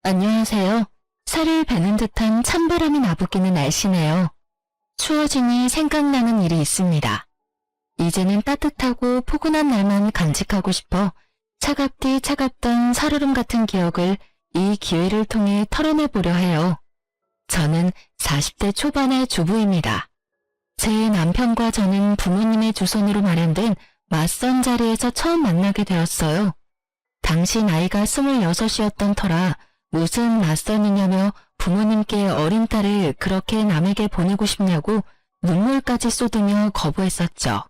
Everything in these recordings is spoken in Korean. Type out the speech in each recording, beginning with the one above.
안녕하세요. 살을 베는 듯한 찬바람이 나부끼는 날씨네요. 추워지니 생각나는 일이 있습니다. 이제는 따뜻하고 포근한 날만 간직하고 싶어 차갑디 차갑던 살얼음 같은 기억을 이 기회를 통해 털어내보려 해요. 저는 40대 초반의 주부입니다. 제 남편과 저는 부모님의 주선으로 마련된 맞선 자리에서 처음 만나게 되었어요. 당시 나이가 26이었던 터라 무슨 맞선이냐며 부모님께 어린 딸을 그렇게 남에게 보내고 싶냐고 눈물까지 쏟으며 거부했었죠.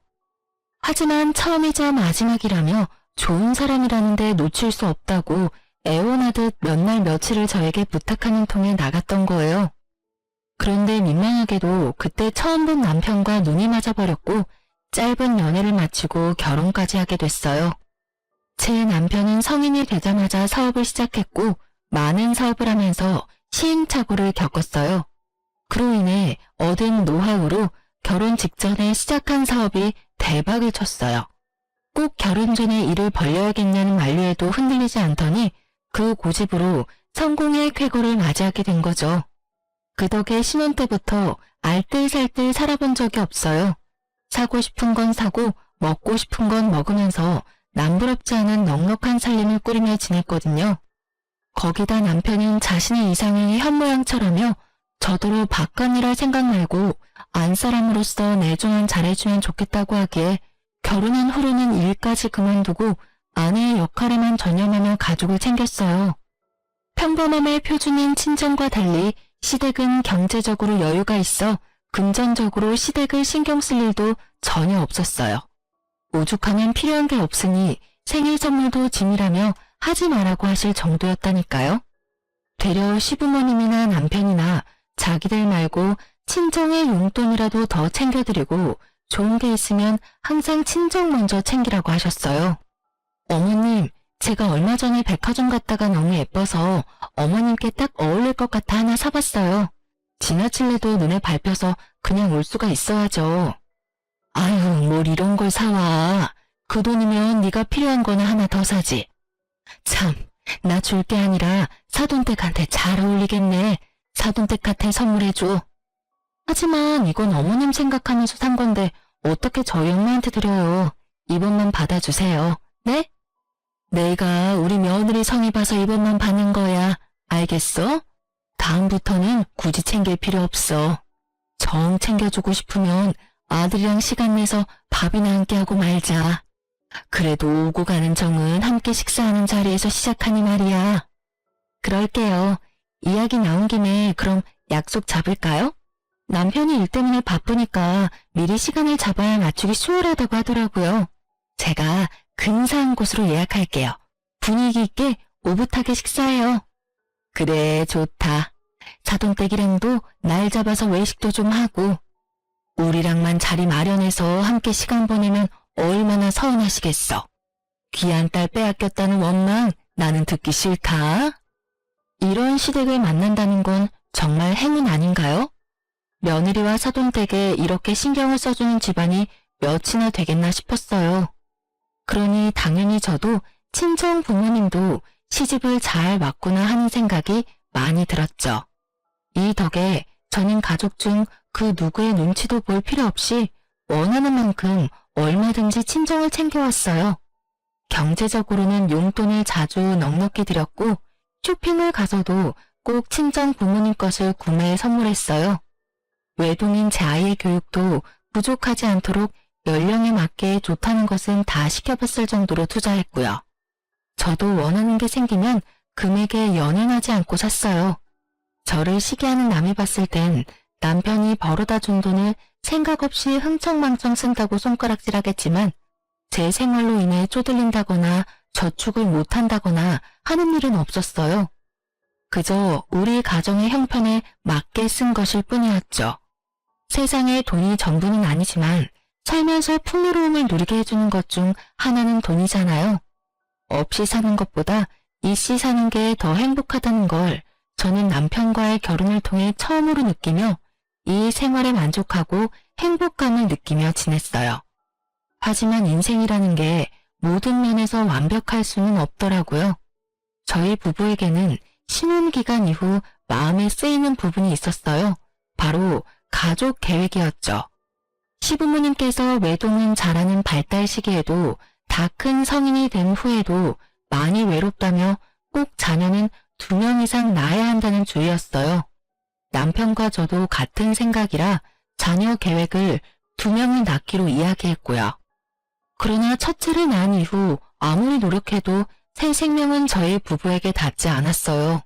하지만 처음이자 마지막이라며 좋은 사람이라는데 놓칠 수 없다고 애원하듯 몇 날 며칠을 저에게 부탁하는 통에 나갔던 거예요. 그런데 민망하게도 그때 처음 본 남편과 눈이 맞아버렸고 짧은 연애를 마치고 결혼까지 하게 됐어요. 제 남편은 성인이 되자마자 사업을 시작했고 많은 사업을 하면서 시행착오를 겪었어요. 그로 인해 얻은 노하우로 결혼 직전에 시작한 사업이 대박을 쳤어요. 꼭 결혼 전에 일을 벌려야겠냐는 만류에도 흔들리지 않더니 그 고집으로 성공의 쾌거를 맞이하게 된 거죠. 그 덕에 신혼 때부터 알뜰살뜰 살아본 적이 없어요. 사고 싶은 건 사고 먹고 싶은 건 먹으면서 남부럽지 않은 넉넉한 살림을 꾸리며 지냈거든요. 거기다 남편은 자신의 이상이 현모양처라며 저더러 바깥일할 생각 말고 안사람으로서 내 좀만 잘해주면 좋겠다고 하기에 결혼한 후로는 일까지 그만두고 아내의 역할에만 전념하며 가족을 챙겼어요. 평범함의 표준인 친정과 달리 시댁은 경제적으로 여유가 있어 금전적으로 시댁을 신경 쓸 일도 전혀 없었어요. 오죽하면 필요한 게 없으니 생일 선물도 짐이라며 하지 말라고 하실 정도였다니까요. 되려 시부모님이나 남편이나 자기들 말고 친정의 용돈이라도 더 챙겨드리고 좋은 게 있으면 항상 친정 먼저 챙기라고 하셨어요. 어머님, 제가 얼마 전에 백화점 갔다가 너무 예뻐서 어머님께 딱 어울릴 것 같아 하나 사봤어요. 지나칠래도 눈에 밟혀서 그냥 올 수가 있어야죠. 아유, 뭘 이런 걸 사와. 그 돈이면 네가 필요한 거나 하나 더 사지. 참, 나 줄 게 아니라 사돈댁한테 잘 어울리겠네. 사돈댁한테 선물해줘. 하지만 이건 어머님 생각하면서 산 건데 어떻게 저희 엄마한테 드려요. 이번만 받아주세요. 네? 내가 우리 며느리 성의 봐서 이번만 받는 거야. 알겠어? 다음부터는 굳이 챙길 필요 없어. 정 챙겨주고 싶으면 아들이랑 시간 내서 밥이나 함께 하고 말자. 그래도 오고 가는 정은 함께 식사하는 자리에서 시작하니 말이야. 그럴게요. 이야기 나온 김에 그럼 약속 잡을까요? 남편이 일 때문에 바쁘니까 미리 시간을 잡아야 맞추기 수월하다고 하더라고요. 제가 근사한 곳으로 예약할게요. 분위기 있게 오붓하게 식사해요. 그래, 좋다. 사돈댁이랑도 날 잡아서 외식도 좀 하고. 우리랑만 자리 마련해서 함께 시간 보내면 얼마나 서운하시겠어. 귀한 딸 빼앗겼다는 원망 나는 듣기 싫다. 이런 시댁을 만난다는 건 정말 행운 아닌가요? 며느리와 사돈댁에 이렇게 신경을 써주는 집안이 몇이나 되겠나 싶었어요. 그러니 당연히 저도 친정 부모님도 시집을 잘 왔구나 하는 생각이 많이 들었죠. 이 덕에 저는 가족 중 그 누구의 눈치도 볼 필요 없이 원하는 만큼 얼마든지 친정을 챙겨왔어요. 경제적으로는 용돈을 자주 넉넉히 드렸고 쇼핑을 가서도 꼭 친정 부모님 것을 구매해 선물했어요. 외동인 제 아이의 교육도 부족하지 않도록 연령에 맞게 좋다는 것은 다 시켜봤을 정도로 투자했고요. 저도 원하는 게 생기면 금액에 연연하지 않고 샀어요. 저를 시기하는 남이 봤을 땐 남편이 벌어다 준 돈을 생각 없이 흥청망청 쓴다고 손가락질하겠지만 제 생활로 인해 쪼들린다거나 저축을 못한다거나 하는 일은 없었어요. 그저 우리 가정의 형편에 맞게 쓴 것일 뿐이었죠. 세상에 돈이 전부는 아니지만 살면서 풍요로움을 누리게 해주는 것 중 하나는 돈이잖아요. 없이 사는 것보다 있이 사는 게 더 행복하다는 걸 저는 남편과의 결혼을 통해 처음으로 느끼며 이 생활에 만족하고 행복감을 느끼며 지냈어요. 하지만 인생이라는 게 모든 면에서 완벽할 수는 없더라고요. 저희 부부에게는 신혼 기간 이후 마음에 쓰이는 부분이 있었어요. 바로 가족 계획이었죠. 시부모님께서 외동은 잘하는 발달 시기에도 다 큰 성인이 된 후에도 많이 외롭다며 꼭 자녀는 2명 이상 낳아야 한다는 주의였어요. 남편과 저도 같은 생각이라 자녀 계획을 2명을 낳기로 이야기했고요. 그러나 첫째를 낳은 이후 아무리 노력해도 새 생명은 저희 부부에게 닿지 않았어요.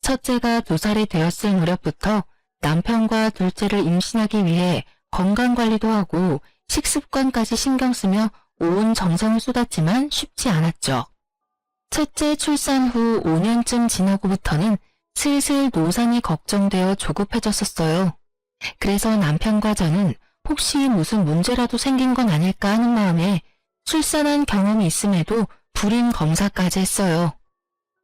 첫째가 2살이 되었을 무렵부터 남편과 둘째를 임신하기 위해 건강관리도 하고 식습관까지 신경 쓰며 온 정성을 쏟았지만 쉽지 않았죠. 첫째 출산 후 5년쯤 지나고부터는 슬슬 노산이 걱정되어 조급해졌었어요. 그래서 남편과 저는 혹시 무슨 문제라도 생긴 건 아닐까 하는 마음에 출산한 경험이 있음에도 불임 검사까지 했어요.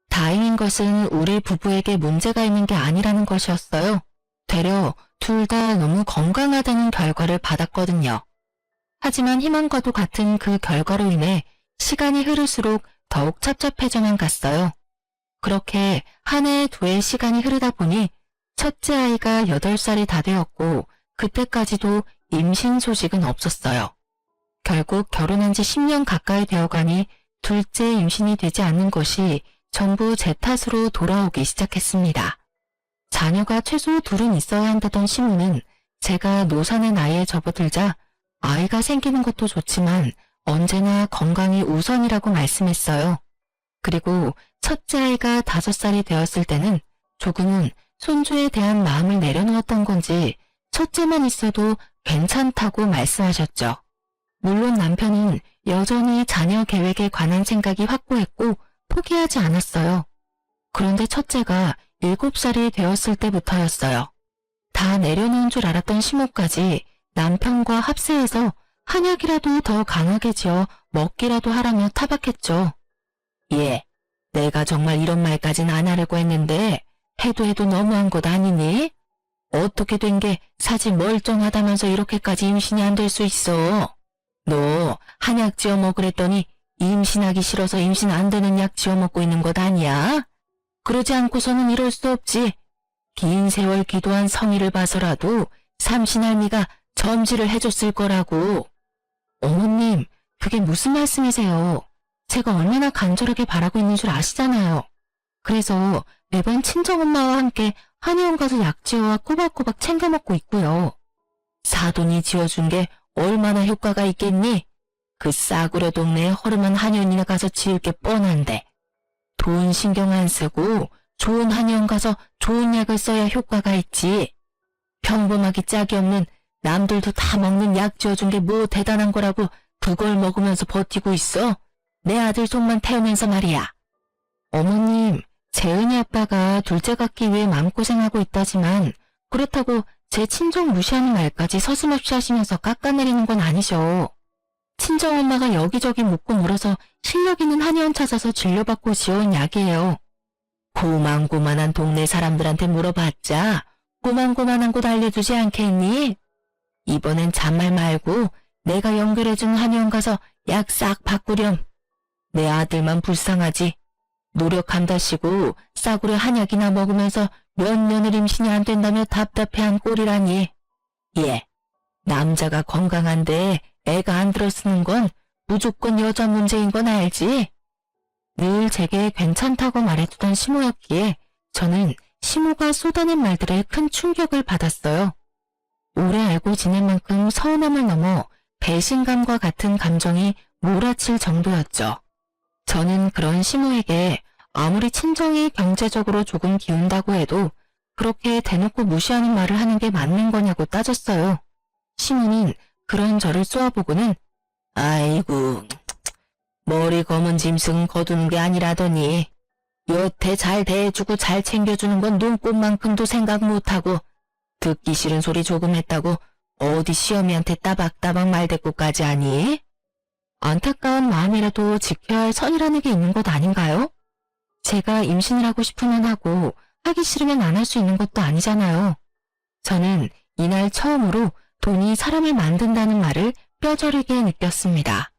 다행인 것은 우리 부부에게 문제가 있는 게 아니라는 것이었어요. 되려 둘 다 너무 건강하다는 결과를 받았거든요. 하지만 희망과도 같은 그 결과로 인해 시간이 흐를수록 더욱 찹찹해져만 갔어요. 그렇게 한 해 두 해 시간이 흐르다 보니 첫째 아이가 8살이 다 되었고 그때까지도 임신 소식은 없었어요. 결국 결혼한 지 10년 가까이 되어가니 둘째 임신이 되지 않는 것이 전부 제 탓으로 돌아오기 시작했습니다. 자녀가 최소 2은 있어야 한다던 시모는 제가 노산의 나이에 접어들자 아이가 생기는 것도 좋지만 언제나 건강이 우선이라고 말씀했어요. 그리고 첫째 아이가 5살이 되었을 때는 조금은 손주에 대한 마음을 내려놓았던 건지 첫째만 있어도 괜찮다고 말씀하셨죠. 물론 남편은 여전히 자녀 계획에 관한 생각이 확고했고 포기하지 않았어요. 그런데 첫째가 7살이 되었을 때부터였어요. 다 내려놓은 줄 알았던 시모까지 남편과 합세해서 한약이라도 더 강하게 지어 먹기라도 하라며 타박했죠. 예, 내가 정말 이런 말까진 안 하려고 했는데 해도 너무한 것 아니니? 어떻게 된 게 사지 멀쩡하다면서 이렇게까지 임신이 안 될 수 있어? 너 한약 지어 먹으랬더니 임신하기 싫어서 임신 안 되는 약 지어 먹고 있는 것 아니야? 그러지 않고서는 이럴 수 없지. 긴 세월 기도한 성의를 봐서라도 삼신할미가 점지를 해줬을 거라고. 어머님, 그게 무슨 말씀이세요? 제가 얼마나 간절하게 바라고 있는 줄 아시잖아요. 그래서 매번 친정엄마와 함께 한의원 가서 약 지어와 꼬박꼬박 챙겨 먹고 있고요. 사돈이 지어준 게 얼마나 효과가 있겠니? 그 싸구려 동네에 허름한 한의원이나 가서 지을 게 뻔한데. 돈 신경 안 쓰고 좋은 한의원 가서 좋은 약을 써야 효과가 있지. 평범하기 짝이 없는 남들도 다 먹는 약 지어준 게 뭐 대단한 거라고 그걸 먹으면서 버티고 있어? 내 아들 속만 태우면서 말이야. 어머님, 재은이 아빠가 둘째 갖기 위해 마음고생하고 있다지만 그렇다고 제 친정 무시하는 말까지 서슴없이 하시면서 깎아내리는 건 아니죠. 친정엄마가 여기저기 묻고 물어서 실력 있는 한의원 찾아서 진료받고 지어온 약이에요. 고만고만한 동네 사람들한테 물어봤자 고만고만한 곳 알려주지 않겠니? 이번엔 잔말 말고 내가 연결해준 한의원 가서 약 싹 바꾸렴. 내 아들만 불쌍하지. 노력한다시고 싸구려 한약이나 먹으면서 몇 년을 임신이 안 된다며 답답해한 꼴이라니. 예, 남자가 건강한데 애가 안 들어쓰는 건 무조건 여자 문제인 건 알지? 늘 제게 괜찮다고 말해주던 시모였기에 저는 시모가 쏟아낸 말들에 큰 충격을 받았어요. 오래 알고 지낸 만큼 서운함을 넘어 배신감과 같은 감정이 몰아칠 정도였죠. 저는 그런 시모에게 아무리 친정이 경제적으로 조금 기운다고 해도 그렇게 대놓고 무시하는 말을 하는 게 맞는 거냐고 따졌어요. 시모는 그런 저를 쏘아보고는 아이고, 머리 검은 짐승 거두는 게 아니라더니 여태 잘 대해주고 잘 챙겨주는 건 눈꽃만큼도 생각 못하고 듣기 싫은 소리 조금 했다고 어디 시어미한테 따박따박 말대꾸까지 하니? 안타까운 마음이라도 지켜야 할 선이라는 게 있는 것 아닌가요? 제가 임신을 하고 싶으면 하고 하기 싫으면 안 할 수 있는 것도 아니잖아요. 저는 이날 처음으로 돈이 사람을 만든다는 말을 뼈저리게 느꼈습니다.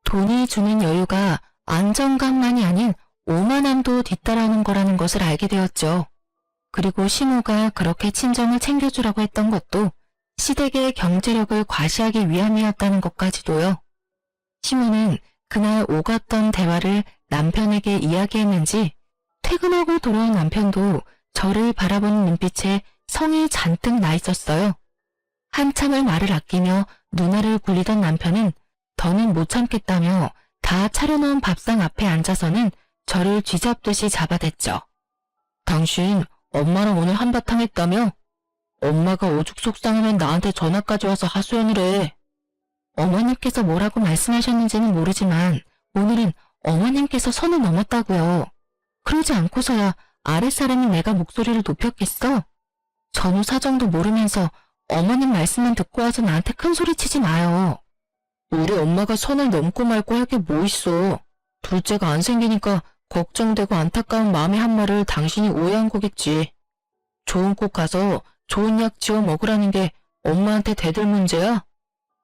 돈이 주는 여유가 안정감만이 아닌 오만함도 뒤따라오는 거라는 것을 알게 되었죠. 그리고 시모가 그렇게 친정을 챙겨주라고 했던 것도 시댁의 경제력을 과시하기 위함이었다는 것까지도요. 시모는 그날 오갔던 대화를 남편에게 이야기했는지 퇴근하고 돌아온 남편도 저를 바라보는 눈빛에 성이 잔뜩 나 있었어요. 한참을 말을 아끼며 눈알을 굴리던 남편은 더는 못 참겠다며 다 차려놓은 밥상 앞에 앉아서는 저를 쥐잡듯이 잡아댔죠. 당신 엄마랑 오늘 한바탕 했다며? 엄마가 오죽 속상하면 나한테 전화까지 와서 하소연을 해. 어머님께서 뭐라고 말씀하셨는지는 모르지만 오늘은 어머님께서 선을 넘었다고요. 그러지 않고서야 아랫사람이 내가 목소리를 높였겠어? 전후 사정도 모르면서 어머님 말씀만 듣고 와서 나한테 큰 소리 치지 마요. 우리 엄마가 선을 넘고 말고 할 게 뭐 있어. 둘째가 안 생기니까 걱정되고 안타까운 마음의 한 말을 당신이 오해한 거겠지. 좋은 곳 가서 좋은 약 지어 먹으라는 게 엄마한테 대들 문제야?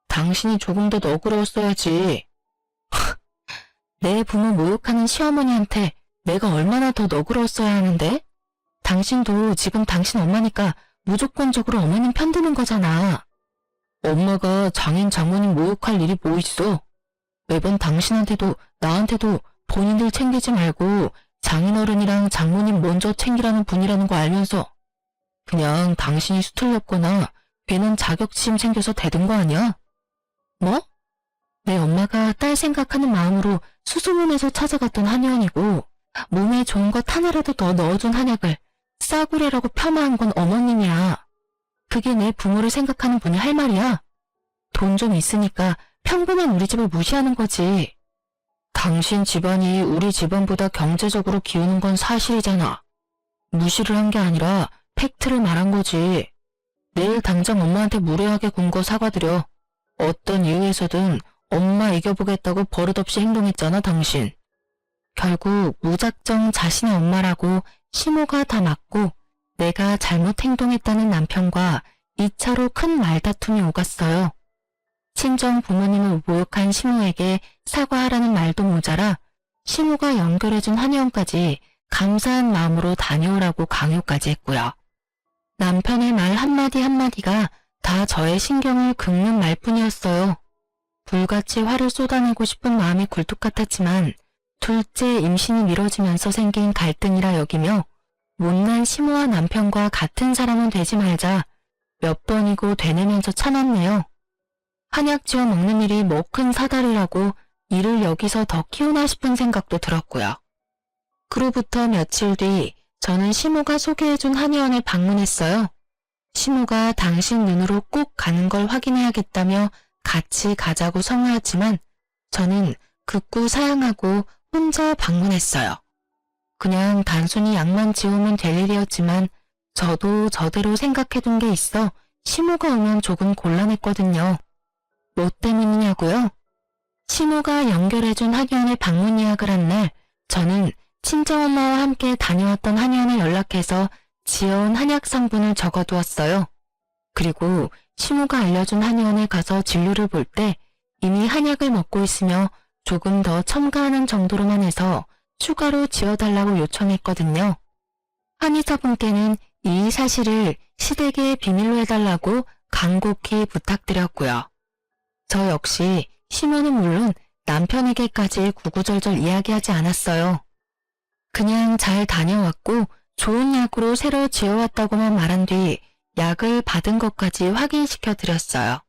당신이 조금 더 너그러웠어야지. 내 부모 모욕하는 시어머니한테 내가 얼마나 더 너그러웠어야 하는데? 당신도 지금 당신 엄마니까 무조건적으로 어머님 편드는 거잖아. 엄마가 장인 장모님 모욕할 일이 뭐 있어? 매번 당신한테도 나한테도 본인들 챙기지 말고 장인어른이랑 장모님 먼저 챙기라는 분이라는 거 알면서 그냥 당신이 수틀렸거나 괜한 자격지심 생겨서 대든 거 아니야? 뭐? 내 엄마가 딸 생각하는 마음으로 수소문에서 찾아갔던 한의원이고 몸에 좋은 것 하나라도 더 넣어준 한약을 싸구려라고 폄하한 건 어머님이야. 그게 내 부모를 생각하는 분이 할 말이야? 돈 좀 있으니까 평범한 우리 집을 무시하는 거지. 당신 집안이 우리 집안보다 경제적으로 기우는 건 사실이잖아. 무시를 한 게 아니라 팩트를 말한 거지. 내일 당장 엄마한테 무례하게 군 거 사과드려. 어떤 이유에서든 엄마 이겨보겠다고 버릇없이 행동했잖아, 당신. 결국 무작정 자신의 엄마라고 시모가 다 맞고 내가 잘못 행동했다는 남편과 2차로 큰 말다툼이 오갔어요. 친정 부모님을 모욕한 시모에게 사과하라는 말도 모자라 시모가 연결해준 한의원까지 감사한 마음으로 다녀오라고 강요까지 했고요. 남편의 말 한마디 한마디가 다 저의 신경을 긁는 말뿐이었어요. 불같이 화를 쏟아내고 싶은 마음이 굴뚝 같았지만 둘째 임신이 미뤄지면서 생긴 갈등이라 여기며 못난 시모와 남편과 같은 사람은 되지 말자 몇 번이고 되뇌면서 참았네요. 한약 지어 먹는 일이 뭐 큰 사달이라고 일을 여기서 더 키우나 싶은 생각도 들었고요. 그로부터 며칠 뒤 저는 시모가 소개해준 한의원에 방문했어요. 시모가 당신 눈으로 꼭 가는 걸 확인해야겠다며 같이 가자고 성화했지만 저는 극구 사양하고 혼자 방문했어요. 그냥 단순히 약만 지우면 될 일이었지만 저도 저대로 생각해둔 게 있어 시모가 오면 조금 곤란했거든요. 뭐 때문이냐고요? 시모가 연결해준 한의원에 방문 예약을 한 날 저는 친정엄마와 함께 다녀왔던 한의원에 연락해서 지어온 한약 성분을 적어두었어요. 그리고 시모가 알려준 한의원에 가서 진료를 볼 때 이미 한약을 먹고 있으며 조금 더 첨가하는 정도로만 해서 추가로 지어달라고 요청했거든요. 한의사분께는 이 사실을 시댁에 비밀로 해달라고 간곡히 부탁드렸고요. 저 역시 시모는 물론 남편에게까지 구구절절 이야기하지 않았어요. 그냥 잘 다녀왔고 좋은 약으로 새로 지어왔다고만 말한 뒤 약을 받은 것까지 확인시켜 드렸어요.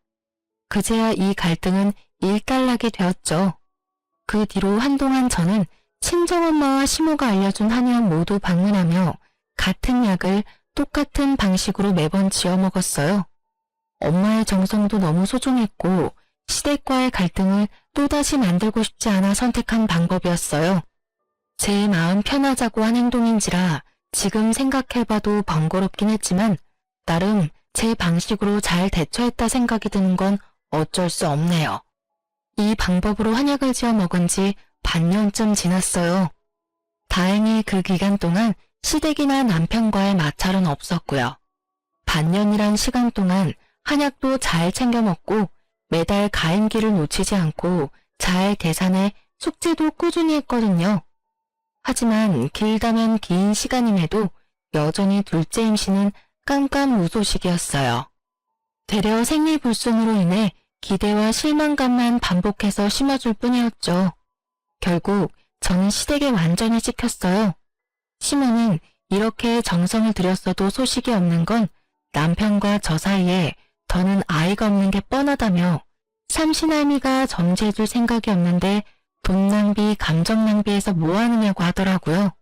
그제야 이 갈등은 일단락이 되었죠. 그 뒤로 한동안 저는 친정엄마와 시모가 알려준 한의원 모두 방문하며 같은 약을 똑같은 방식으로 매번 지어 먹었어요. 엄마의 정성도 너무 소중했고 시댁과의 갈등을 또다시 만들고 싶지 않아 선택한 방법이었어요. 제 마음 편하자고 한 행동인지라 지금 생각해봐도 번거롭긴 했지만 나름 제 방식으로 잘 대처했다 생각이 드는 건 어쩔 수 없네요. 이 방법으로 한약을 지어 먹은 지 반년쯤 지났어요. 다행히 그 기간 동안 시댁이나 남편과의 마찰은 없었고요. 반년이란 시간 동안 한약도 잘 챙겨 먹고 매달 가임기를 놓치지 않고 잘 계산해 숙제도 꾸준히 했거든요. 하지만 길다면 긴 시간임에도 여전히 둘째 임신은 깜깜무소식이었어요. 되려 생리불순으로 인해 기대와 실망감만 반복해서 심어줄 뿐이었죠. 결국 저는 시댁에 완전히 찍혔어요. 시모는 이렇게 정성을 들였어도 소식이 없는 건 남편과 저 사이에 더는 아이가 없는 게 뻔하다며 삼신할미가 점지해줄 생각이 없는데 돈 낭비, 감정 낭비해서 뭐 하느냐고 하더라고요.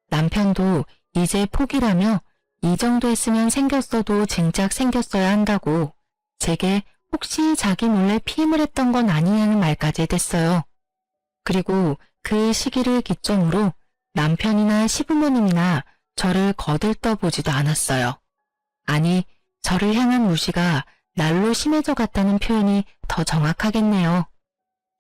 남편도 이제 포기라며 이 정도 했으면 생겼어도 진작 생겼어야 한다고 제게 혹시 자기 몰래 피임을 했던 건 아니냐는 말까지 됐어요. 그리고 그 시기를 기점으로 남편이나 시부모님이나 저를 거들떠보지도 않았어요. 아니, 저를 향한 무시가 날로 심해져 갔다는 표현이 더 정확하겠네요.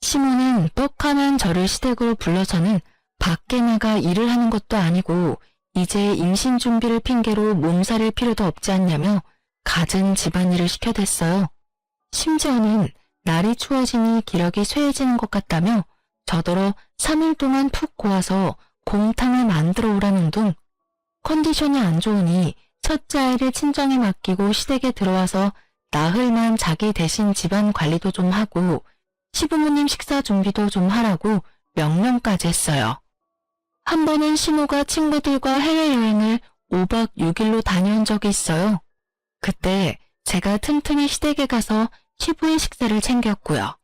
시모는 떡하면 저를 시댁으로 불러서는 밖에 나가 일을 하는 것도 아니고 이제 임신 준비를 핑계로 몸살일 필요도 없지 않냐며 갖은 집안일을 시켜댔어요. 심지어는 날이 추워지니 기력이 쇠해지는 것 같다며 저더러 3일 동안 푹 고아서 곰탕을 만들어 오라는 둥. 컨디션이 안 좋으니 첫째 아이를 친정에 맡기고 시댁에 들어와서 나흘만 자기 대신 집안 관리도 좀 하고 시부모님 식사 준비도 좀 하라고 명령까지 했어요. 한 번은 시모가 친구들과 해외여행을 5박 6일로 다녀온 적이 있어요. 그때 제가 틈틈이 시댁에 가서 시부의 식사를 챙겼고요.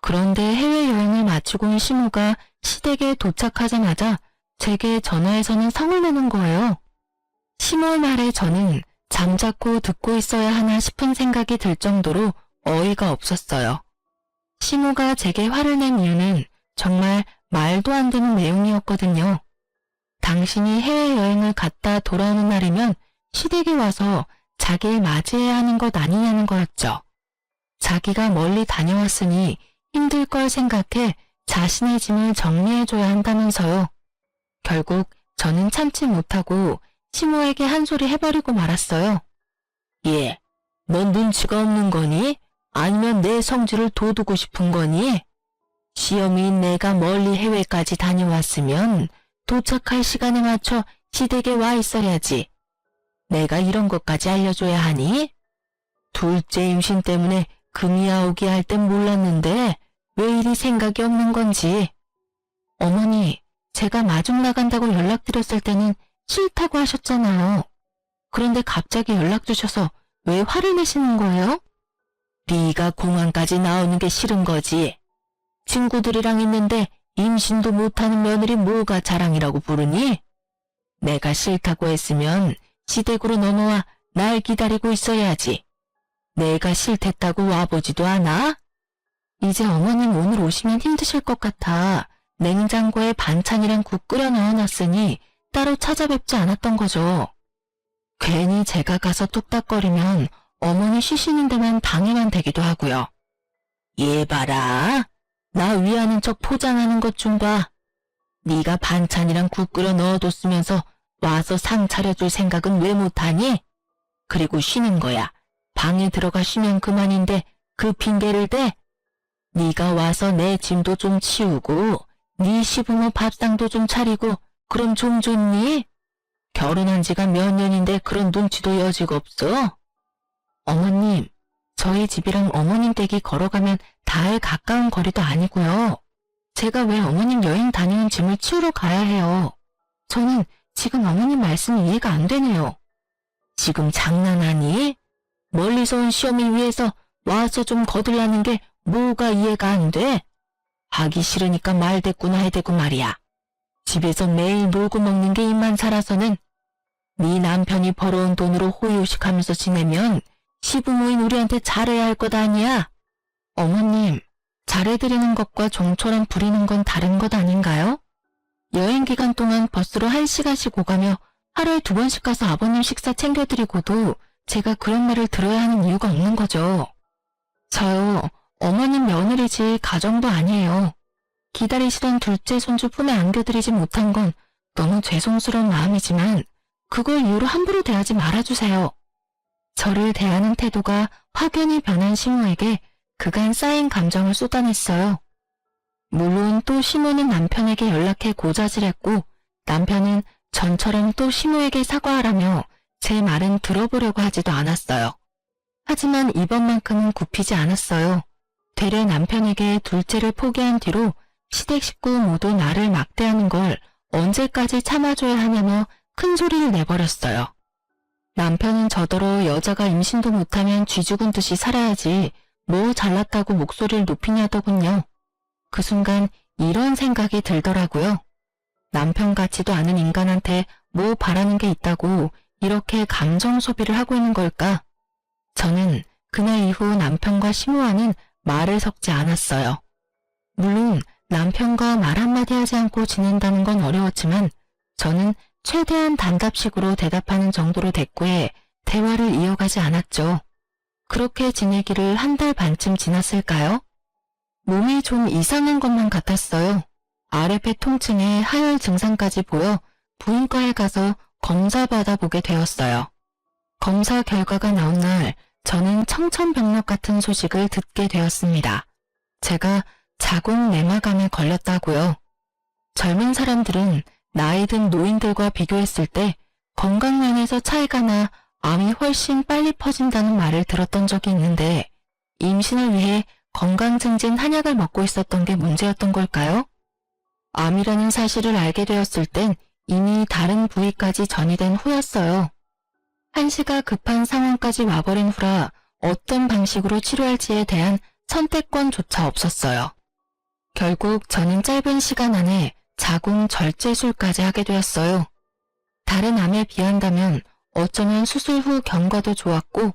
그런데 해외여행을 마치고 온 시모가 시댁에 도착하자마자 제게 전화해서는 성을 내는 거예요. 시모의 말에 저는 잠자코 듣고 있어야 하나 싶은 생각이 들 정도로 어이가 없었어요. 시모가 제게 화를 낸 이유는 정말 말도 안 되는 내용이었거든요. 당신이 해외여행을 갔다 돌아오는 날이면 시댁에 와서 자기를 맞이해야 하는 것 아니냐는 거였죠. 자기가 멀리 다녀왔으니 힘들 걸 생각해 자신의 짐을 정리해줘야 한다면서요. 결국 저는 참지 못하고 시모에게 한 소리 해버리고 말았어요. 예, 넌 눈치가 없는 거니? 아니면 내 성질을 돋우고 싶은 거니? 시험인 내가 멀리 해외까지 다녀왔으면 도착할 시간에 맞춰 시댁에 와 있어야지. 내가 이런 것까지 알려줘야 하니? 둘째 임신 때문에 금이 아오기 할 땐 몰랐는데 왜 이리 생각이 없는 건지. 어머니, 제가 마중 나간다고 연락드렸을 때는 싫다고 하셨잖아요. 그런데 갑자기 연락 주셔서 왜 화를 내시는 거예요? 네가 공항까지 나오는 게 싫은 거지. 친구들이랑 있는데 임신도 못하는 며느리 뭐가 자랑이라고 부르니? 내가 싫다고 했으면 시댁으로 넘어와 날 기다리고 있어야지. 내가 싫댔다고 와보지도 않아? 이제 어머님 오늘 오시면 힘드실 것 같아 냉장고에 반찬이랑 국 끓여 넣어놨으니 따로 찾아뵙지 않았던 거죠. 괜히 제가 가서 뚝딱거리면 어머니 쉬시는 데만 방해만 되기도 하고요. 얘 봐라. 나 위하는 척 포장하는 것 좀 봐. 네가 반찬이랑 국 끓여 넣어뒀으면서 와서 상 차려줄 생각은 왜 못하니? 그리고 쉬는 거야. 방에 들어가 쉬면 그만인데 그 핑계를 대? 네가 와서 내 짐도 좀 치우고 네 시부모 밥상도 좀 차리고 그럼 좀 좋니? 결혼한 지가 몇 년인데 그런 눈치도 여지가 없어? 어머님, 저희 집이랑 어머님 댁이 걸어가면 닿을 가까운 거리도 아니고요. 제가 왜 어머님 여행 다니는 짐을 치우러 가야 해요? 저는 지금 어머님 말씀이 이해가 안 되네요. 지금 장난하니? 멀리서 온 시어미 위해서 와서 좀 거들라는 게 뭐가 이해가 안 돼? 하기 싫으니까 말대꾸나 해대고 말이야. 집에서 매일 놀고 먹는 게 입만 살아서는 네 남편이 벌어온 돈으로 호의호식하면서 지내면 시부모인 우리한테 잘해야 할 것 아니야? 어머님, 잘해드리는 것과 종처럼 부리는 건 다른 것 아닌가요? 여행 기간 동안 버스로 1시간씩 오가며 하루에 2번씩 가서 아버님 식사 챙겨드리고도 제가 그런 말을 들어야 하는 이유가 없는 거죠. 저요, 어머님 며느리지 가정도 아니에요. 기다리시던 둘째 손주 품에 안겨드리지 못한 건 너무 죄송스러운 마음이지만 그걸 이유로 함부로 대하지 말아주세요. 저를 대하는 태도가 확연히 변한 시모에게 그간 쌓인 감정을 쏟아냈어요. 물론 또 시모는 남편에게 연락해 고자질했고 남편은 전처럼 또 시모에게 사과하라며 제 말은 들어보려고 하지도 않았어요. 하지만 이번만큼은 굽히지 않았어요. 되레 남편에게 둘째를 포기한 뒤로 시댁 식구 모두 나를 막대하는 걸 언제까지 참아줘야 하냐며 큰 소리를 내버렸어요. 남편은 저더러 여자가 임신도 못하면 쥐 죽은 듯이 살아야지 뭐 잘났다고 목소리를 높이냐더군요. 그 순간 이런 생각이 들더라고요. 남편 같지도 않은 인간한테 뭐 바라는 게 있다고 이렇게 감정 소비를 하고 있는 걸까? 저는 그날 이후 남편과 시모와는 말을 섞지 않았어요. 물론 남편과 말 한마디 하지 않고 지낸다는 건 어려웠지만 저는 최대한 단답식으로 대답하는 정도로 대꾸해 대화를 이어가지 않았죠. 그렇게 지내기를 한 달 반쯤 지났을까요? 몸이 좀 이상한 것만 같았어요. 아랫배 통증에 하열 증상까지 보여 부인과에 가서 검사 받아보게 되었어요. 검사 결과가 나온 날 저는 청천벽력 같은 소식을 듣게 되었습니다. 제가 자궁 내막암에 걸렸다고요. 젊은 사람들은 나이 든 노인들과 비교했을 때 건강면에서 차이가 나 암이 훨씬 빨리 퍼진다는 말을 들었던 적이 있는데 임신을 위해 건강 증진 한약을 먹고 있었던 게 문제였던 걸까요? 암이라는 사실을 알게 되었을 땐 이미 다른 부위까지 전이된 후였어요. 한시가 급한 상황까지 와버린 후라 어떤 방식으로 치료할지에 대한 선택권조차 없었어요. 결국 저는 짧은 시간 안에 자궁 절제술까지 하게 되었어요. 다른 암에 비한다면 어쩌면 수술 후 경과도 좋았고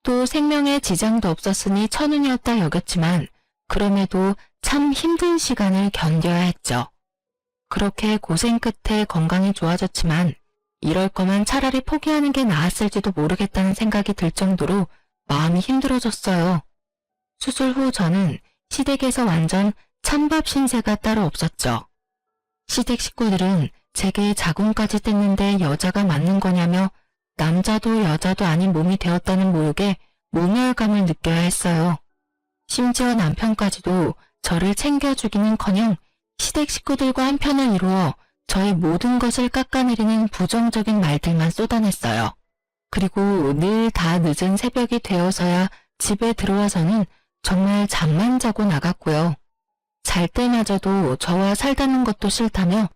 또 생명에 지장도 없었으니 천운이었다 여겼지만 그럼에도 참 힘든 시간을 견뎌야 했죠. 그렇게 고생 끝에 건강이 좋아졌지만 이럴 거면 차라리 포기하는 게 나았을지도 모르겠다는 생각이 들 정도로 마음이 힘들어졌어요. 수술 후 저는 시댁에서 완전 찬밥 신세가 따로 없었죠. 시댁 식구들은 제게 자궁까지 뗐는데 여자가 맞는 거냐며 남자도 여자도 아닌 몸이 되었다는 모욕에 모멸감을 느껴야 했어요. 심지어 남편까지도 저를 챙겨주기는커녕 시댁 식구들과 한편을 이루어 저의 모든 것을 깎아내리는 부정적인 말들만 쏟아냈어요. 그리고 늘 다 늦은 새벽이 되어서야 집에 들어와서는 정말 잠만 자고 나갔고요. 잘 때마저도 저와 살다는 것도 싫다며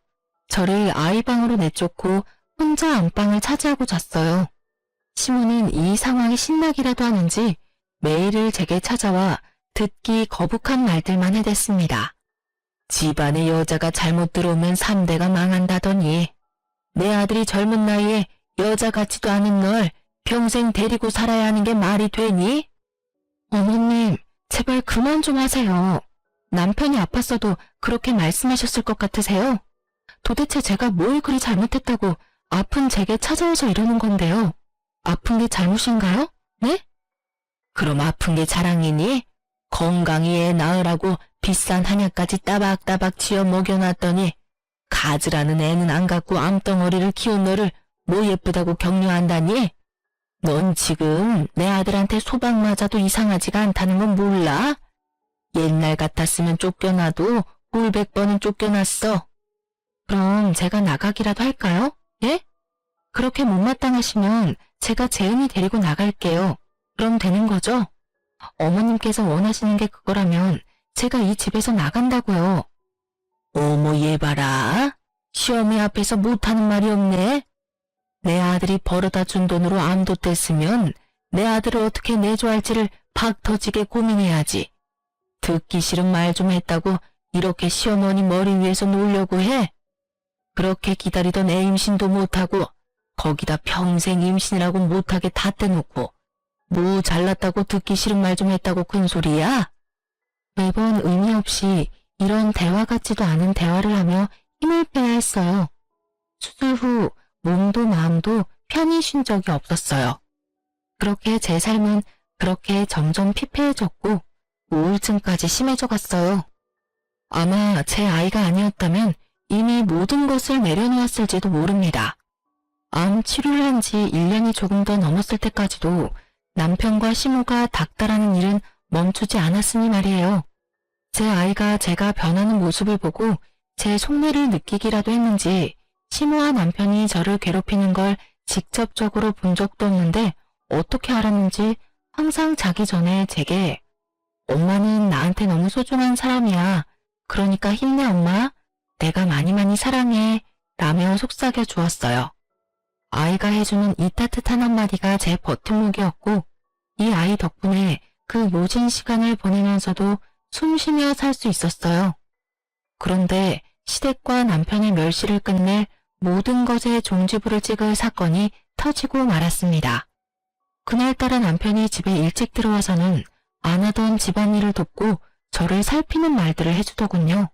저를 아이 방으로 내쫓고 혼자 안방을 차지하고 잤어요. 시모는 이 상황이 신나기라도 하는지 매일을 제게 찾아와 듣기 거북한 말들만 해댔습니다. 집안에 여자가 잘못 들어오면 3대가 망한다더니 내 아들이 젊은 나이에 여자 같지도 않은 널 평생 데리고 살아야 하는 게 말이 되니? 어머님, 제발 그만 좀 하세요. 남편이 아팠어도 그렇게 말씀하셨을 것 같으세요? 도대체 제가 뭘 그리 잘못했다고 아픈 제게 찾아와서 이러는 건데요. 아픈 게 잘못인가요? 네? 그럼 아픈 게 자랑이니? 건강히 애 낳으라고 비싼 한약까지 따박따박 지어 먹여놨더니 가즈라는 애는 안 갖고 암덩어리를 키운 너를 뭐 예쁘다고 격려한다니? 넌 지금 내 아들한테 소박 맞아도 이상하지가 않다는 건 몰라? 옛날 같았으면 쫓겨나도 꼴백 번은 쫓겨났어. 그럼 제가 나가기라도 할까요? 예? 그렇게 못마땅하시면 제가 재은이 데리고 나갈게요. 그럼 되는 거죠? 어머님께서 원하시는 게 그거라면 제가 이 집에서 나간다고요. 어머 얘 봐라. 시어미 앞에서 못하는 말이 없네. 내 아들이 벌어다 준 돈으로 암도 뗐으면 내 아들을 어떻게 내줘할지를 박 터지게 고민해야지. 듣기 싫은 말 좀 했다고 이렇게 시어머니 머리 위에서 놀려고 해? 그렇게 기다리던 애 임신도 못하고 거기다 평생 임신이라고 못하게 다 떼놓고 뭐 잘났다고 듣기 싫은 말 좀 했다고 큰 소리야? 매번 의미 없이 이런 대화 같지도 않은 대화를 하며 힘을 빼야 했어요. 수술 후 몸도 마음도 편히 쉰 적이 없었어요. 그렇게 제 삶은 그렇게 점점 피폐해졌고 우울증까지 심해져 갔어요. 아마 제 아이가 아니었다면 이미 모든 것을 내려놓았을지도 모릅니다. 암 치료를 한 지 1년이 조금 더 넘었을 때까지도 남편과 시모가 닥달하는 일은 멈추지 않았으니 말이에요. 제 아이가 제가 변하는 모습을 보고 제 속내를 느끼기라도 했는지 시모와 남편이 저를 괴롭히는 걸 직접적으로 본 적도 없는데 어떻게 알았는지 항상 자기 전에 제게 엄마는 나한테 너무 소중한 사람이야. 그러니까 힘내 엄마. 내가 많이 많이 사랑해. 라며 속삭여 주었어요. 아이가 해주는 이 따뜻한 한마디가 제 버팀목이었고 이 아이 덕분에 그 모진 시간을 보내면서도 숨 쉬며 살 수 있었어요. 그런데 시댁과 남편의 멸시를 끝낼 모든 것에 종지부를 찍을 사건이 터지고 말았습니다. 그날따라 남편이 집에 일찍 들어와서는 안 하던 집안일을 돕고 저를 살피는 말들을 해주더군요.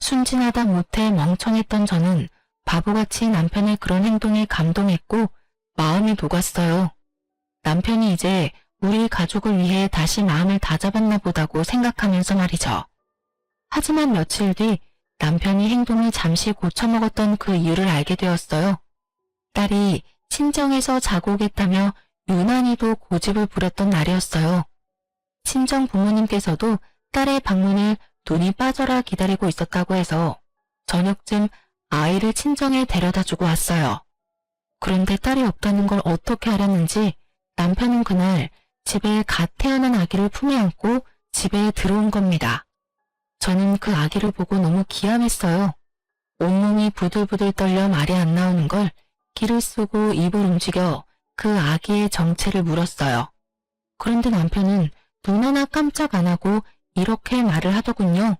순진하다 못해 멍청했던 저는 바보같이 남편의 그런 행동에 감동했고 마음이 녹았어요. 남편이 이제 우리 가족을 위해 다시 마음을 다잡았나 보다고 생각하면서 말이죠. 하지만 며칠 뒤 남편이 행동을 잠시 고쳐먹었던 그 이유를 알게 되었어요. 딸이 친정에서 자고 오겠다며 유난히도 고집을 부렸던 날이었어요. 친정 부모님께서도 딸의 방문을 눈이 빠져라 기다리고 있었다고 해서 저녁쯤 아이를 친정에 데려다 주고 왔어요. 그런데 딸이 없다는 걸 어떻게 알았는지 남편은 그날 집에 갓 태어난 아기를 품에 안고 집에 들어온 겁니다. 저는 그 아기를 보고 너무 기함했어요. 온몸이 부들부들 떨려 말이 안 나오는 걸 기를 쏘고 입을 움직여 그 아기의 정체를 물었어요. 그런데 남편은 눈 하나 깜짝 안 하고 이렇게 말을 하더군요.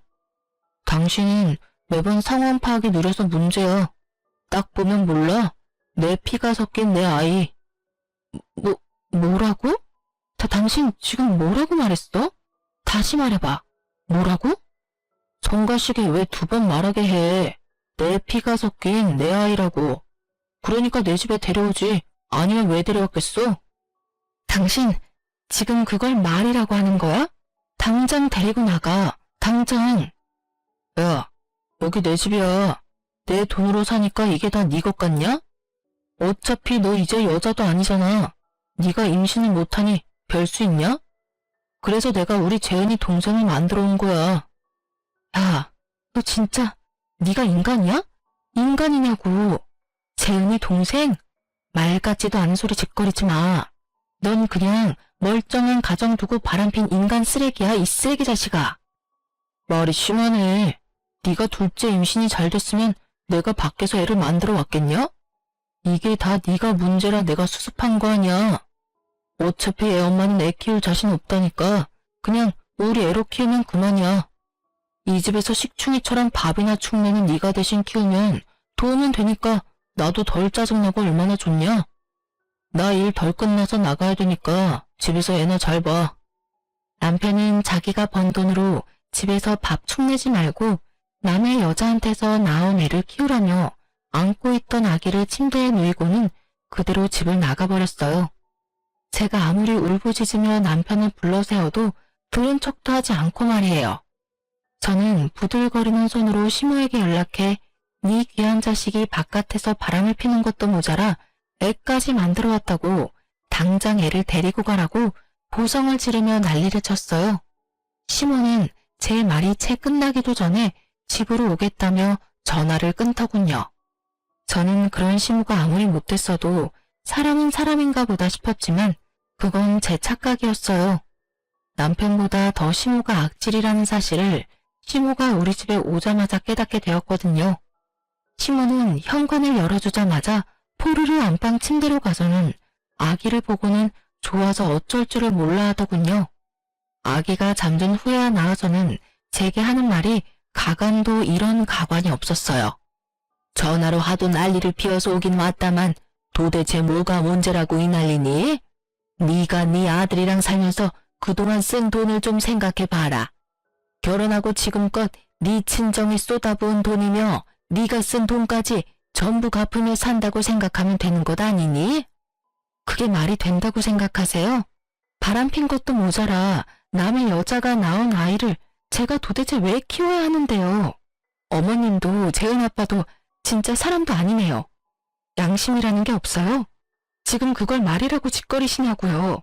당신은 매번 상황 파악이 느려서 문제야. 딱 보면 몰라. 내 피가 섞인 내 아이. 뭐라고? 당신 지금 뭐라고 말했어? 다시 말해봐. 뭐라고? 성가시게 왜 두 번 말하게 해. 내 피가 섞인 내 아이라고. 그러니까 내 집에 데려오지. 아니면 왜 데려왔겠어? 당신 지금 그걸 말이라고 하는 거야? 당장 데리고 나가. 당장. 야, 여기 내 집이야. 내 돈으로 사니까 이게 다 네 것 같냐? 어차피 너 이제 여자도 아니잖아. 네가 임신을 못하니 별 수 있냐? 그래서 내가 우리 재은이 동생을 만들어 온 거야. 야, 너 진짜 네가 인간이야? 인간이냐고. 재은이 동생? 말 같지도 않은 소리 짓거리지 마. 넌 그냥 멀쩡한 가정 두고 바람핀 인간 쓰레기야, 이 쓰레기 자식아. 말이 심하네. 네가 둘째 임신이 잘 됐으면 내가 밖에서 애를 만들어 왔겠냐? 이게 다 네가 문제라 내가 수습한 거 아니야. 어차피 애 엄마는 애 키울 자신 없다니까 그냥 우리 애로 키우면 그만이야. 이 집에서 식충이처럼 밥이나 축내는 네가 대신 키우면 도움은 되니까 나도 덜 짜증나고 얼마나 좋냐? 나 일 덜 끝나서 나가야 되니까 집에서 애나 잘 봐. 남편은 자기가 번 돈으로 집에서 밥 축내지 말고 남의 여자한테서 낳은 애를 키우라며 안고 있던 아기를 침대에 누이고는 그대로 집을 나가버렸어요. 제가 아무리 울부짖으며 남편을 불러세워도 들은 척도 하지 않고 말이에요. 저는 부들거리는 손으로 시모에게 연락해 네 귀한 자식이 바깥에서 바람을 피는 것도 모자라 애까지 만들어 왔다고 당장 애를 데리고 가라고 보성을 지르며 난리를 쳤어요. 시모는 제 말이 채 끝나기도 전에 집으로 오겠다며 전화를 끊더군요. 저는 그런 시모가 아무리 못됐어도 사람은 사람인가 보다 싶었지만 그건 제 착각이었어요. 남편보다 더 시모가 악질이라는 사실을 시모가 우리 집에 오자마자 깨닫게 되었거든요. 시모는 현관을 열어주자마자 포르르 안방 침대로 가서는 아기를 보고는 좋아서 어쩔 줄을 몰라 하더군요. 아기가 잠든 후에야 나와서는 제게 하는 말이 가관도 이런 가관이 없었어요. 전화로 하도 난리를 피워서 오긴 왔다만 도대체 뭐가 문제라고 이 난리니? 네가 네 아들이랑 살면서 그동안 쓴 돈을 좀 생각해봐라. 결혼하고 지금껏 네 친정이 쏟아부은 돈이며 네가 쓴 돈까지 전부 갚으며 산다고 생각하면 되는 것 아니니? 그게 말이 된다고 생각하세요? 바람핀 것도 모자라 남의 여자가 낳은 아이를 제가 도대체 왜 키워야 하는데요? 어머님도 재은 아빠도 진짜 사람도 아니네요. 양심이라는 게 없어요? 지금 그걸 말이라고 짓거리시냐고요.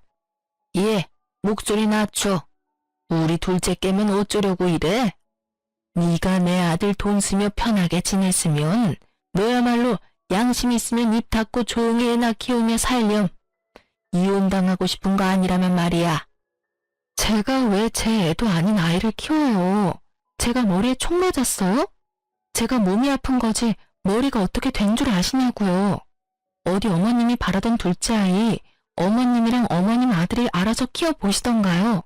예, 목소리 낮춰. 우리 둘째 깨면 어쩌려고 이래? 네가 내 아들 돈 쓰며 편하게 지냈으면 너야말로 양심 있으면 입 닫고 조용히 애나 키우며 살렴. 이혼당하고 싶은 거 아니라면 말이야. 제가 왜 제 애도 아닌 아이를 키워요? 제가 머리에 총 맞았어요? 제가 몸이 아픈 거지 머리가 어떻게 된 줄 아시냐고요. 어디 어머님이 바라던 둘째 아이, 어머님이랑 어머님 아들이 알아서 키워보시던가요.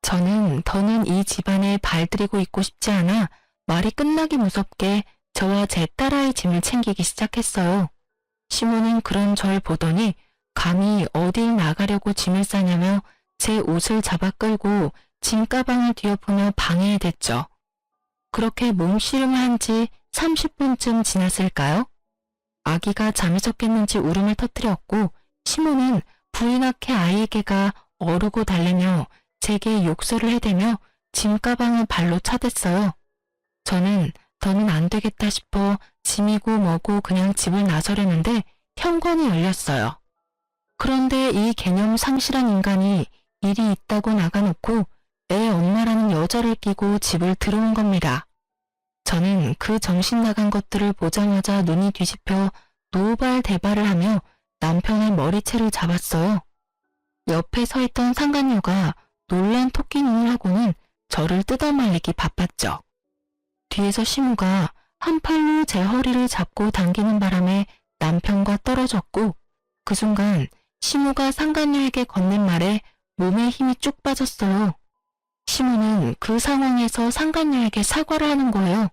저는 더는 이 집안에 발들이고 있고 싶지 않아 말이 끝나기 무섭게 저와 제 딸아이 짐을 챙기기 시작했어요. 시모는 그런 절 보더니 감히 어딜 나가려고 짐을 싸냐며 제 옷을 잡아 끌고 짐 가방을 뒤엎으며 방해에 댔죠. 그렇게 몸씨름을 한 지 30분쯤 지났을까요? 아기가 잠에서 깼는지 울음을 터뜨렸고 시모는 불이 나게 아이에게가 어르고 달래며 제게 욕설을 해대며 짐 가방을 발로 차댔어요. 저는 더는 안 되겠다 싶어 짐이고 뭐고 그냥 집을 나서려는데 현관이 열렸어요. 그런데 이 개념 상실한 인간이 일이 있다고 나가놓고 애 엄마라는 여자를 끼고 집을 들어온 겁니다. 저는 그 정신 나간 것들을 보자마자 눈이 뒤집혀 노발대발을 하며 남편의 머리채를 잡았어요. 옆에 서 있던 상간녀가 놀란 토끼 눈을 하고는 저를 뜯어말리기 바빴죠. 뒤에서 시무가 한 팔로 제 허리를 잡고 당기는 바람에 남편과 떨어졌고 그 순간 시무가 상간녀에게 건넨 말에 몸에 힘이 쭉 빠졌어요. 시무는 그 상황에서 상간녀에게 사과를 하는 거예요.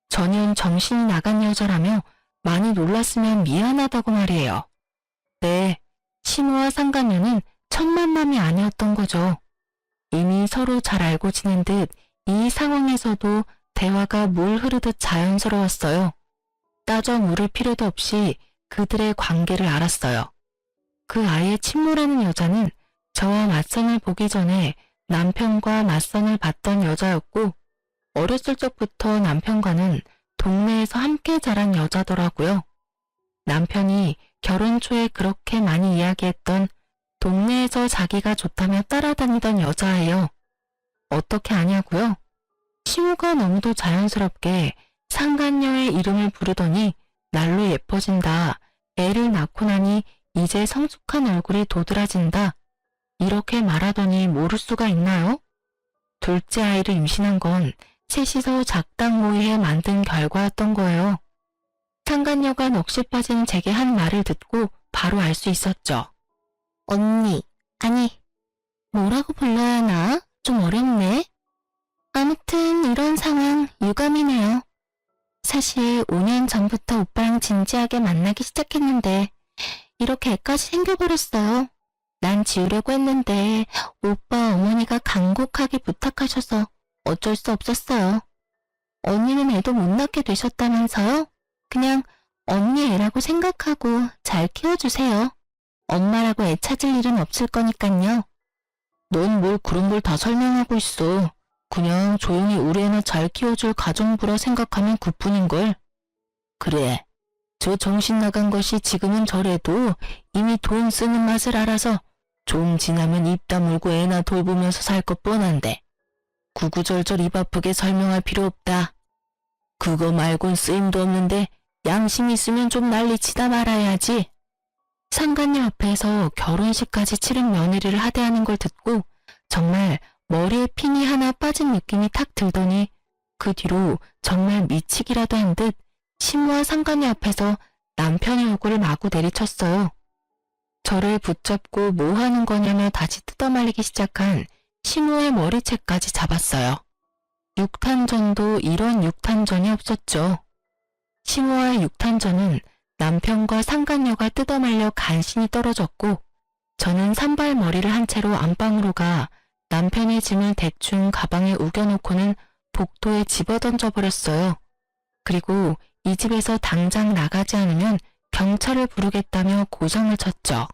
전혀 정신이 나간 여자라며 많이 놀랐으면 미안하다고 말이에요. 네, 시무와 상간녀는 첫 만남이 아니었던 거죠. 이미 서로 잘 알고 지낸 듯 이 상황에서도 대화가 물 흐르듯 자연스러웠어요. 따져 물을 필요도 없이 그들의 관계를 알았어요. 그 아이의 친모라는 여자는 저와 맞선을 보기 전에 남편과 맞선을 봤던 여자였고 어렸을 적부터 남편과는 동네에서 함께 자란 여자더라고요. 남편이 결혼 초에 그렇게 많이 이야기했던 동네에서 자기가 좋다며 따라다니던 여자예요. 어떻게 아냐고요? 시우가 너무도 자연스럽게 상간녀의 이름을 부르더니 날로 예뻐진다. 애를 낳고 나니 이제 성숙한 얼굴이 도드라진다. 이렇게 말하더니 모를 수가 있나요? 둘째 아이를 임신한 건 셋이서 작당 모의에 만든 결과였던 거예요. 상간녀가 넋이 빠진 제게 한 말을 듣고 바로 알 수 있었죠. 언니, 아니, 뭐라고 불러야 하나? 좀 어렵네. 아무튼 이런 상황 유감이네요. 사실 5년 전부터 오빠랑 진지하게 만나기 시작했는데 이렇게 애까지 생겨버렸어요. 난 지우려고 했는데 오빠 어머니가 간곡하게 부탁하셔서 어쩔 수 없었어요. 언니는 애도 못 낳게 되셨다면서요? 그냥 언니 애라고 생각하고 잘 키워주세요. 엄마라고 애 찾을 일은 없을 거니깐요. 넌 뭘 그런 걸 다 설명하고 있어. 그냥 조용히 우리 애나 잘 키워줄 가정부라 생각하면 그뿐인걸. 그래, 저 정신 나간 것이 지금은 저래도 이미 돈 쓰는 맛을 알아서 좀 지나면 입 다물고 애나 돌보면서 살 것 뻔한데 구구절절 입 아프게 설명할 필요 없다. 그거 말곤 쓰임도 없는데 양심 있으면 좀 난리치다 말아야지. 상간녀 앞에서 결혼식까지 치른 며느리를 하대하는 걸 듣고 정말 머리에 핀이 하나 빠진 느낌이 탁 들더니 그 뒤로 정말 미치기라도 한 듯 시무와 상간녀 앞에서 남편의 얼굴을 마구 내리쳤어요. 저를 붙잡고 뭐 하는 거냐며 다시 뜯어말리기 시작한 시무의 머리채까지 잡았어요. 육탄전도 이런 육탄전이 없었죠. 시무와의 육탄전은 남편과 상간녀가 뜯어말려 간신히 떨어졌고 저는 산발머리를 한 채로 안방으로 가 남편의 짐을 대충 가방에 우겨놓고는 복도에 집어던져버렸어요. 그리고 이 집에서 당장 나가지 않으면 경찰을 부르겠다며 고성을 쳤죠.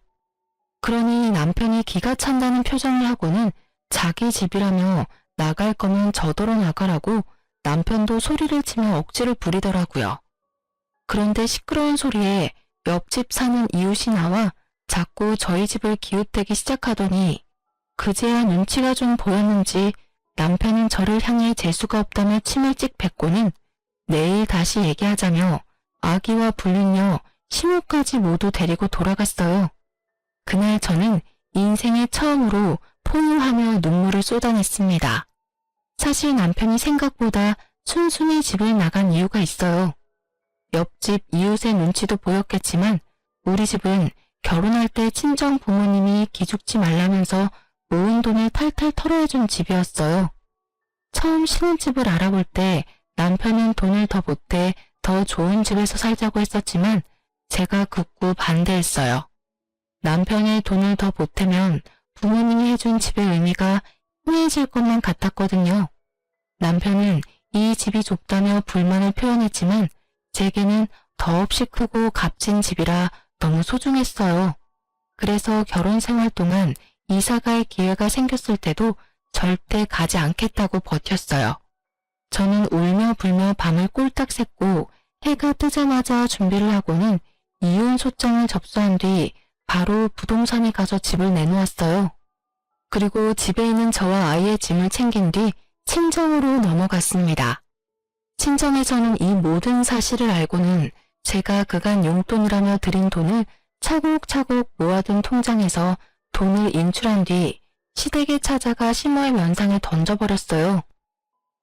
그러니 남편이 기가 찬다는 표정을 하고는 자기 집이라며 나갈 거면 저더러 나가라고 남편도 소리를 치며 억지를 부리더라고요. 그런데 시끄러운 소리에 옆집 사는 이웃이 나와 자꾸 저희 집을 기웃대기 시작하더니 그제야 눈치가 좀 보였는지 남편은 저를 향해 재수가 없다며 침을 찍 뱉고는 내일 다시 얘기하자며 아기와 불륜녀, 시모까지 모두 데리고 돌아갔어요. 그날 저는 인생에 처음으로 포효하며 눈물을 쏟아냈습니다. 사실 남편이 생각보다 순순히 집을 나간 이유가 있어요. 옆집 이웃의 눈치도 보였겠지만 우리 집은 결혼할 때 친정 부모님이 기죽지 말라면서 모은 돈을 탈탈 털어준 집이었어요. 처음 신혼집을 알아볼 때 남편은 돈을 더 보태 더 좋은 집에서 살자고 했었지만 제가 극구 반대했어요. 남편의 돈을 더 보태면 부모님이 해준 집의 의미가 희미해질 것만 같았거든요. 남편은 이 집이 좁다며 불만을 표현했지만 제게는 더없이 크고 값진 집이라 너무 소중했어요. 그래서 결혼 생활 동안 이사갈 기회가 생겼을 때도 절대 가지 않겠다고 버텼어요. 저는 울며 불며 밤을 꼴딱 샜고 해가 뜨자마자 준비를 하고는 이혼 소장을 접수한 뒤 바로 부동산에 가서 집을 내놓았어요. 그리고 집에 있는 저와 아이의 짐을 챙긴 뒤 친정으로 넘어갔습니다. 친정에서는 이 모든 사실을 알고는 제가 그간 용돈이라며 드린 돈을 차곡차곡 모아둔 통장에서 돈을 인출한 뒤 시댁에 찾아가 시모의 면상에 던져버렸어요.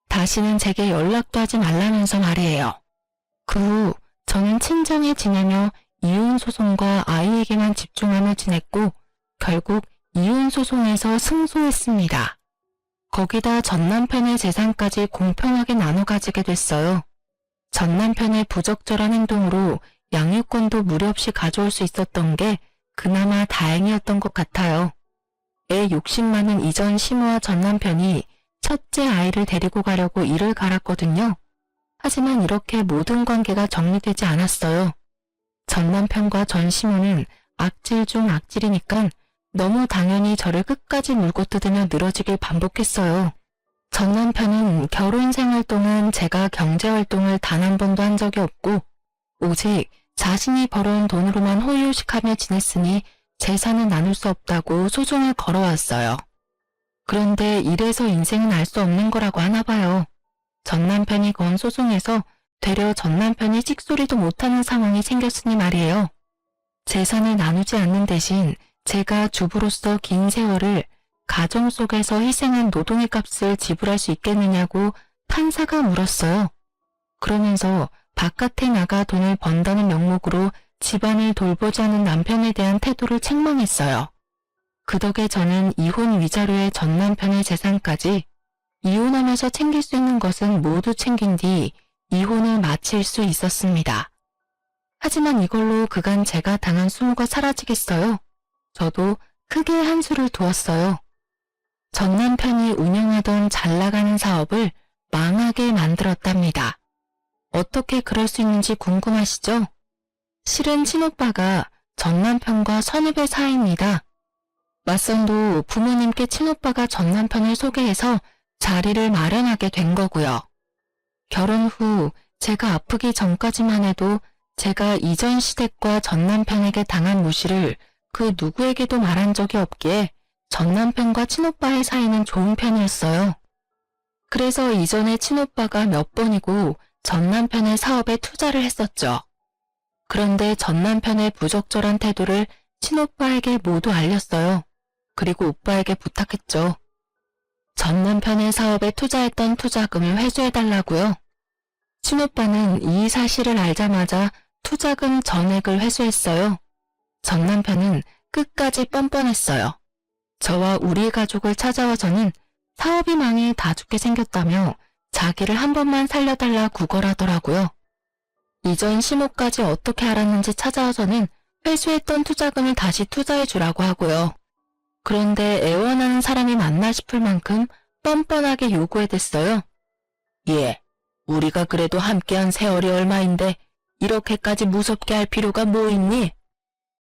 다시는 제게 연락도 하지 말라면서 말이에요. 그 후 저는 친정에 지내며 이혼소송과 아이에게만 집중하며 지냈고 결국 이혼소송에서 승소했습니다. 거기다 전남편의 재산까지 공평하게 나눠 가지게 됐어요. 전남편의 부적절한 행동으로 양육권도 무리 없이 가져올 수 있었던 게 그나마 다행이었던 것 같아요. 애 욕심 많은 이전 시모와 전남편이 첫째 아이를 데리고 가려고 이를 갈았거든요. 하지만 이렇게 모든 관계가 정리되지 않았어요. 전남편과 전 시모는 악질 중 악질이니까 너무 당연히 저를 끝까지 물고 뜯으며 늘어지길 반복했어요. 전 남편은 결혼 생활 동안 제가 경제활동을 단 한 번도 한 적이 없고 오직 자신이 벌어온 돈으로만 호의호식하며 지냈으니 재산은 나눌 수 없다고 소송을 걸어왔어요. 그런데 이래서 인생은 알 수 없는 거라고 하나 봐요. 전 남편이 건 소송에서 되려 전 남편이 찍소리도 못하는 상황이 생겼으니 말이에요. 재산을 나누지 않는 대신 제가 주부로서 긴 세월을 가정 속에서 희생한 노동의 값을 지불할 수 있겠느냐고 판사가 물었어요. 그러면서 바깥에 나가 돈을 번다는 명목으로 집안을 돌보지 않은 남편에 대한 태도를 책망했어요. 그 덕에 저는 이혼 위자료의 전 남편의 재산까지 이혼하면서 챙길 수 있는 것은 모두 챙긴 뒤 이혼을 마칠 수 있었습니다. 하지만 이걸로 그간 제가 당한 수모가 사라지겠어요? 저도 크게 한수를 두었어요. 전 남편이 운영하던 잘 나가는 사업을 망하게 만들었답니다. 어떻게 그럴 수 있는지 궁금하시죠? 실은 친오빠가 전 남편과 선후배 사이입니다. 맞선도 부모님께 친오빠가 전 남편을 소개해서 자리를 마련하게 된 거고요. 결혼 후 제가 아프기 전까지만 해도 제가 이전 시댁과 전 남편에게 당한 무시를 그 누구에게도 말한 적이 없기에 전 남편과 친오빠의 사이는 좋은 편이었어요. 그래서 이전에 친오빠가 몇 번이고 전 남편의 사업에 투자를 했었죠. 그런데 전 남편의 부적절한 태도를 친오빠에게 모두 알렸어요. 그리고 오빠에게 부탁했죠. 전 남편의 사업에 투자했던 투자금을 회수해달라고요. 친오빠는 이 사실을 알자마자 투자금 전액을 회수했어요. 전 남편은 끝까지 뻔뻔했어요. 저와 우리 가족을 찾아와서는 사업이 망해 다 죽게 생겼다며 자기를 한 번만 살려달라 구걸하더라고요. 이전 시모까지 어떻게 알았는지 찾아와서는 회수했던 투자금을 다시 투자해주라고 하고요. 그런데 애원하는 사람이 맞나 싶을 만큼 뻔뻔하게 요구해댔어요. 예, 우리가 그래도 함께한 세월이 얼마인데 이렇게까지 무섭게 할 필요가 뭐 있니?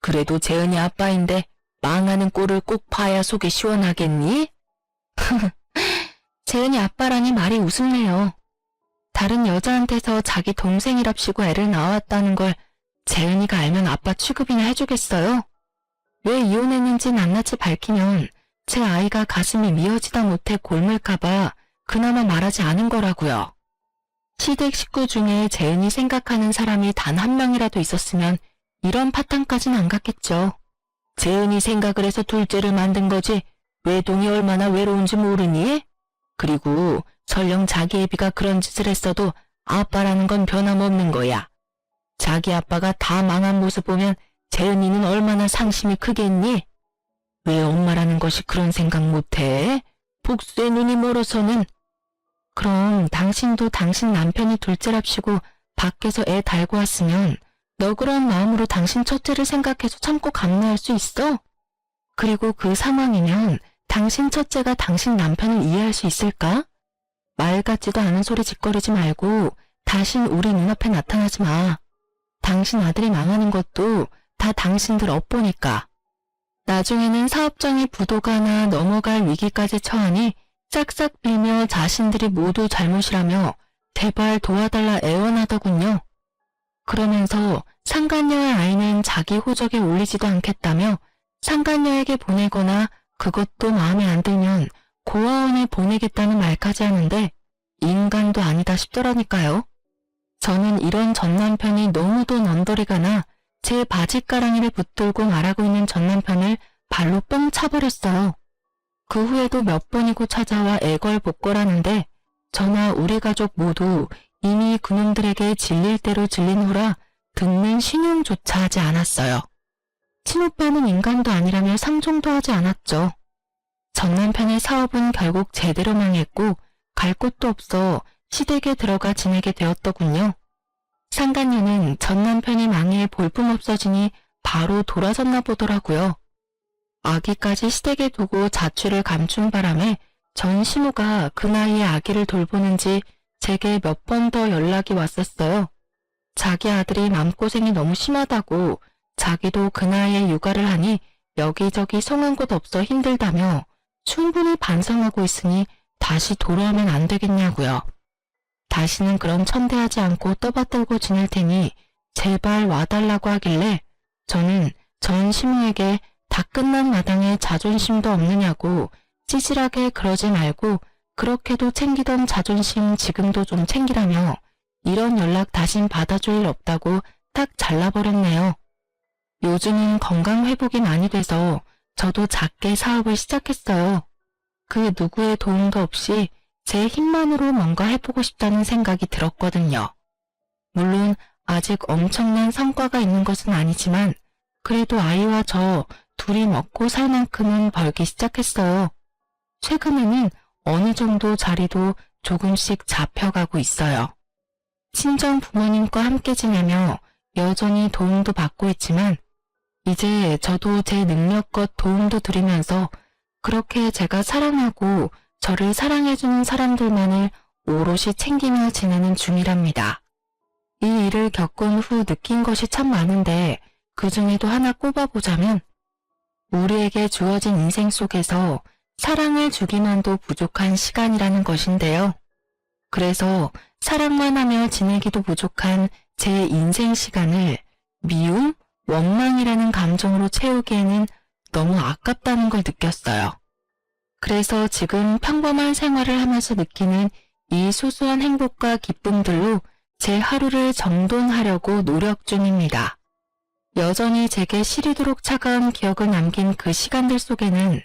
그래도 재은이 아빠인데 망하는 꼴을 꼭 봐야 속이 시원하겠니? 재은이 아빠라니 말이 우습네요. 다른 여자한테서 자기 동생이랍시고 애를 낳았다는 걸 재은이가 알면 아빠 취급이나 해주겠어요? 왜 이혼했는지 낱낱이 밝히면 제 아이가 가슴이 미어지다 못해 곪을까봐 그나마 말하지 않은 거라고요. 시댁 식구 중에 재은이 생각하는 사람이 단 한 명이라도 있었으면 이런 파탄까진 안 갔겠죠. 재은이 생각을 해서 둘째를 만든 거지 외동이 얼마나 외로운지 모르니? 그리고 설령 자기 애비가 그런 짓을 했어도 아빠라는 건 변함없는 거야. 자기 아빠가 다 망한 모습 보면 재은이는 얼마나 상심이 크겠니? 왜 엄마라는 것이 그런 생각 못해? 복수의 눈이 멀어서는. 그럼 당신도 당신 남편이 둘째랍시고 밖에서 애 달고 왔으면 너그러운 마음으로 당신 첫째를 생각해서 참고 감내할 수 있어? 그리고 그 상황이면 당신 첫째가 당신 남편을 이해할 수 있을까? 말 같지도 않은 소리 짓거리지 말고 다신 우리 눈앞에 나타나지 마. 당신 아들이 망하는 것도 다 당신들 업보니까. 나중에는 사업장이 부도가 나 넘어갈 위기까지 처하니 싹싹 빌며 자신들이 모두 잘못이라며 제발 도와달라 애원하더군요. 그러면서 상간녀의 아이는 자기 호적에 올리지도 않겠다며 상간녀에게 보내거나 그것도 마음에 안 들면 고아원에 보내겠다는 말까지 하는데 인간도 아니다 싶더라니까요. 저는 이런 전남편이 너무도 넌더리가 나 제 바짓가랑이를 붙들고 말하고 있는 전남편을 발로 뻥 차버렸어요. 그 후에도 몇 번이고 찾아와 애걸복걸하는데 저나 우리 가족 모두 이미 그놈들에게 질릴 대로 질린 후라 듣는 신용조차 하지 않았어요. 친오빠는 인간도 아니라며 상종도 하지 않았죠. 전남편의 사업은 결국 제대로 망했고 갈 곳도 없어 시댁에 들어가 지내게 되었더군요. 상간녀는 전남편이 망해 볼품없어지니 바로 돌아섰나 보더라고요. 아기까지 시댁에 두고 자취를 감춘 바람에 전 시모가 그 나이에 아기를 돌보는지 제게 몇 번 더 연락이 왔었어요. 자기 아들이 맘고생이 너무 심하다고 자기도 그 나이에 육아를 하니 여기저기 성한 곳 없어 힘들다며 충분히 반성하고 있으니 다시 돌아오면 안 되겠냐고요. 다시는 그런 천대하지 않고 떠받들고 지낼 테니 제발 와달라고 하길래 저는 전 시모에게 다 끝난 마당에 자존심도 없느냐고 찌질하게 그러지 말고 그렇게도 챙기던 자존심 지금도 좀 챙기라며 이런 연락 다신 받아줄 일 없다고 딱 잘라버렸네요. 요즘은 건강 회복이 많이 돼서 저도 작게 사업을 시작했어요. 그 누구의 도움도 없이 제 힘만으로 뭔가 해보고 싶다는 생각이 들었거든요. 물론 아직 엄청난 성과가 있는 것은 아니지만 그래도 아이와 저 둘이 먹고 살 만큼은 벌기 시작했어요. 최근에는 어느 정도 자리도 조금씩 잡혀가고 있어요. 친정 부모님과 함께 지내며 여전히 도움도 받고 있지만 이제 저도 제 능력껏 도움도 드리면서 그렇게 제가 사랑하고 저를 사랑해주는 사람들만을 오롯이 챙기며 지내는 중이랍니다. 이 일을 겪은 후 느낀 것이 참 많은데 그 중에도 하나 꼽아보자면 우리에게 주어진 인생 속에서 사랑을 주기만도 부족한 시간이라는 것인데요. 그래서 사랑만 하며 지내기도 부족한 제 인생 시간을 미움, 원망이라는 감정으로 채우기에는 너무 아깝다는 걸 느꼈어요. 그래서 지금 평범한 생활을 하면서 느끼는 이 소소한 행복과 기쁨들로 제 하루를 정돈하려고 노력 중입니다. 여전히 제게 시리도록 차가운 기억을 남긴 그 시간들 속에는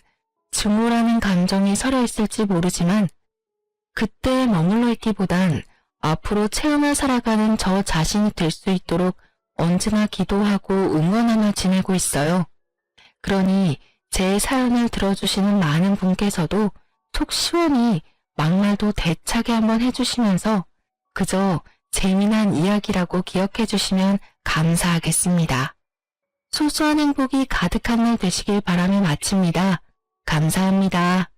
증오라는 감정이 서려 있을지 모르지만 그때에 머물러 있기보단 앞으로 체험을 살아가는 저 자신이 될 수 있도록 언제나 기도하고 응원하며 지내고 있어요. 그러니 제 사연을 들어주시는 많은 분께서도 속 시원히 막말도 대차게 한번 해주시면서 그저 재미난 이야기라고 기억해 주시면 감사하겠습니다. 소소한 행복이 가득한 날 되시길 바라며 마칩니다. 감사합니다.